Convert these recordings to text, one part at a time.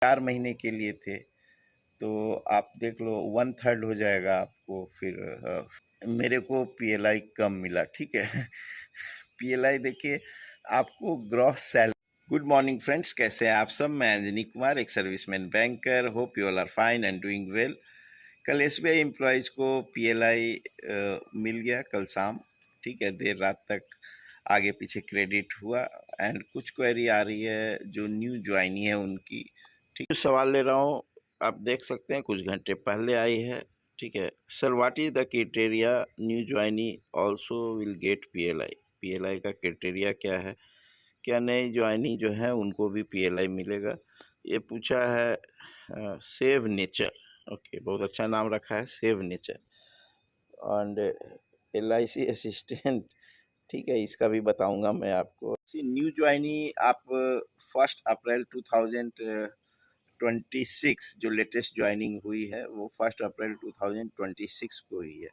4 महीने के लिए थे, तो आप देख लो 1/3 हो जाएगा आपको। फिर मेरे को पीएलआई कम मिला, ठीक है। पीएलआई देखिए आपको gross salary. Good morning friends, कैसे हैं आप सब। मैं अंजनी कुमार, एक serviceman banker. Hope you all are fine and doing well. कल एसबीआई एम्प्लॉयज़ को पीएलआई मिल गया कल शाम, ठीक है। देर रात तक आगे पीछे क्रेडिट हुआ एंड कुछ क्वेरी आ रही है जो न्यू ज्वाइनी है उनकी, ठीक। सवाल ले रहा हूँ, आप देख सकते हैं कुछ घंटे पहले आई है, ठीक है। Sir what is the criteria new joinee also will get PLI. PLI का क्राइटेरिया क्या है, क्या नए ज्वाइनी जो है उनको भी पीएलआई मिलेगा, ये पूछा है। सेव नेचर, ओके, बहुत अच्छा नाम रखा है, save nature. And LIC assistant, ठीक है, इसका भी बताऊंगा मैं आपको। न्यू ज्वाइनी आप 1 अप्रैल 2026 जो लेटेस्ट ज्वाइनिंग हुई है वो 1 अप्रैल 2026 को हुई है।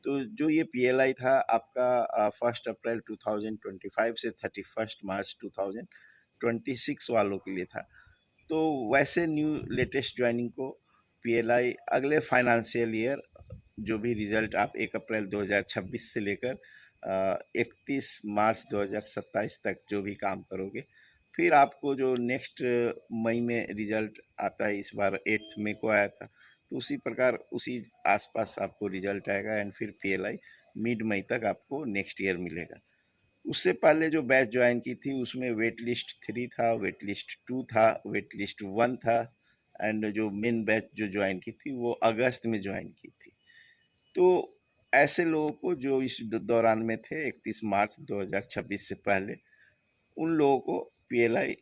तो जो ये पीएलआई था आपका 1 अप्रैल 2025 से 31 मार्च 2026 वालों के लिए था। तो वैसे न्यू लेटेस्ट ज्वाइनिंग को पीएलआई अगले फाइनेंशियल ईयर जो भी रिजल्ट आप 1 अप्रैल 2026 से लेकर 31 मार्च 2027 तक जो भी काम करोगे, फिर आपको जो नेक्स्ट मई में रिजल्ट आता है, इस बार 8 मई को आया था, तो उसी प्रकार उसी आसपास आपको रिजल्ट आएगा एंड फिर पीएलआई मिड मई तक आपको नेक्स्ट ईयर मिलेगा। उससे पहले जो बैच ज्वाइन की थी उसमें वेट लिस्ट 3 था, वेट लिस्ट 2 था, वेट लिस्ट 1 था एंड जो मेन बैच जो ज्वाइन की थी वो अगस्त में ज्वाइन की थी। तो ऐसे लोगों को जो इस दौरान में थे 31 मार्च 2026 से पहले, उन लोगों को पीएलआई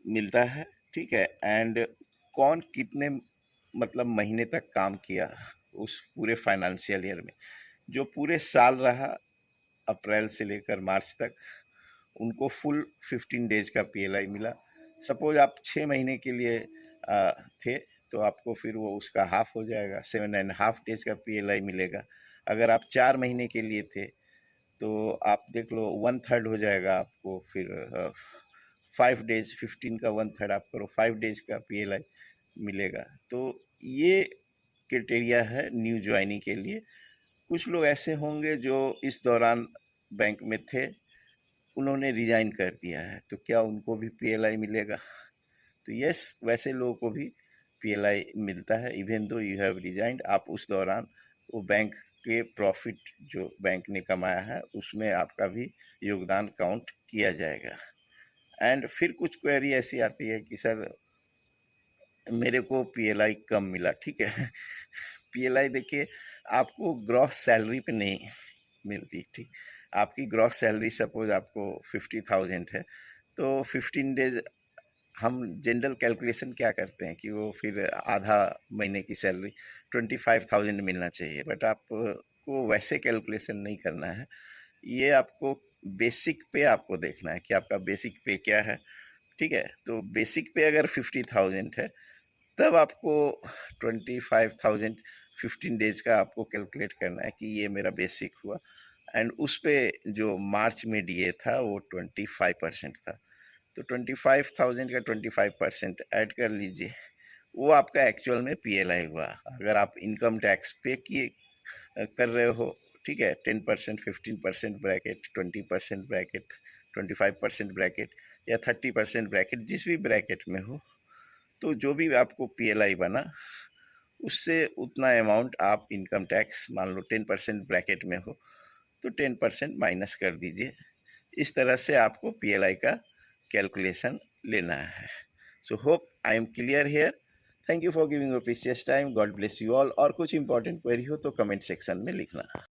मिलता है, ठीक है। एंड कौन कितने मतलब महीने तक काम किया उस पूरे फाइनेंशियल ईयर में, जो पूरे साल रहा अप्रैल से लेकर मार्च तक, उनको फुल 15 डेज का पीएलआई मिला। सपोज आप 6 महीने के लिए थे तो आपको फिर वो उसका हाफ हो जाएगा, 7.5 डेज का पीएलआई मिलेगा। अगर आप 4 महीने के लिए थे तो आप देख लो 1/3 हो जाएगा आपको। फिर 5 डेज, 15 का 1/3 आप करो, 5 डेज का पीएलआई मिलेगा। तो ये क्राइटेरिया है न्यू ज्वाइनी के लिए। कुछ लोग ऐसे होंगे जो इस दौरान बैंक में थे, उन्होंने रिजाइन कर दिया है, तो क्या उनको भी पीएलआई मिलेगा? तो यस, वैसे लोगों को भी पीएलआई मिलता है even though you have resigned. आप उस दौरान वो बैंक के प्रॉफिट जो बैंक ने कमाया है उसमें आपका भी योगदान काउंट किया जाएगा। एंड फिर कुछ क्वेरी ऐसी आती है कि सर मेरे को पीएलआई कम मिला, ठीक है। पीएलआई देखिए आपको ग्रॉस सैलरी पे नहीं मिलती, ठीक। आपकी ग्रॉस सैलरी सपोज आपको 50,000 है, तो 15 डेज हम जनरल कैलकुलेशन क्या करते हैं कि वो फिर आधा महीने की सैलरी 25,000 मिलना चाहिए, बट आपको वैसे कैलकुलेशन नहीं करना है। ये आपको बेसिक पे आपको देखना है कि आपका बेसिक पे क्या है, ठीक है। तो बेसिक पे अगर 50,000 है तब आपको 25,000 15 डेज का आपको कैलकुलेट करना है कि ये मेरा बेसिक हुआ। एंड उस पे जो मार्च में डीए था वो 25% था, तो 25,000 का 25% ऐड कर लीजिए, वो आपका एक्चुअल में पीएलआई हुआ। अगर आप इनकम टैक्स पे किए कर रहे हो, ठीक है, 10%, 15% ब्रैकेट, 20% ब्रैकेट, 25% ब्रैकेट या 30% ब्रैकेट, जिस भी ब्रैकेट में हो, तो जो भी आपको पीएलआई बना उससे उतना अमाउंट आप इनकम टैक्स, मान लो 10% ब्रैकेट में हो तो 10% माइनस कर दीजिए। इस तरह से आपको पीएलआई का कैलकुलेशन लेना है। So hope I am clear here. Thank you for giving your precious time. God bless you all. और कुछ इंपॉर्टेंट क्वेरी हो तो कमेंट सेक्शन में लिखना।